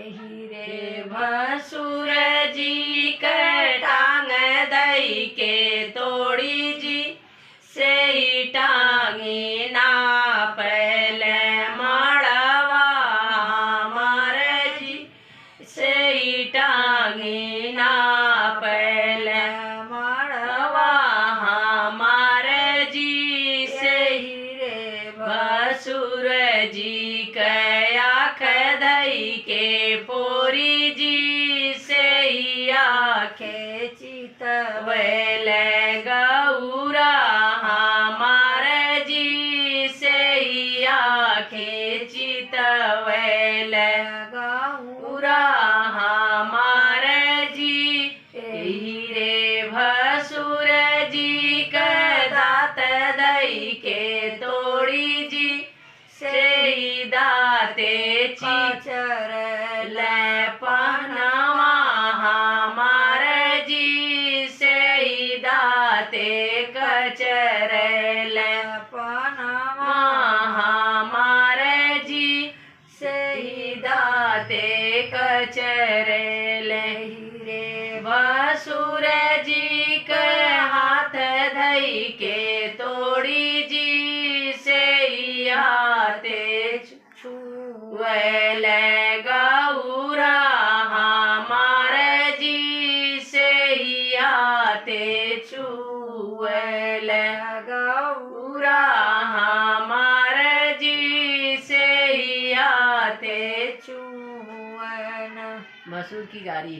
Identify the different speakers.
Speaker 1: एही रे भसुर जी के टांग दई के तोड़ी जी से ही टांगी ना पहले मड़वा हमारे जी से ही टांगी ना पहले मड़वा हमारे जी से ही रे भसुर जी के आँख धई के पोरी जी से ही आँखे चितवैले गौरा हमारे जी से ही आँखे चितवैले गौरा हमारे जी एही रे भसुर जी के दाँत दई के तोड़ी जी से ही दाते चिचरल पहनवा हमारे जी से ही दाते कचरल पहनवा हमारे जी से ही दाते कचरल रे भसुर जी के हाथ धई के तोड़ी जी से ही आते छुएल गौरा हमारे जी से ही आते छुएल गौरा हमारे जी से ही आते छुएन। भसुर की गाड़ी है।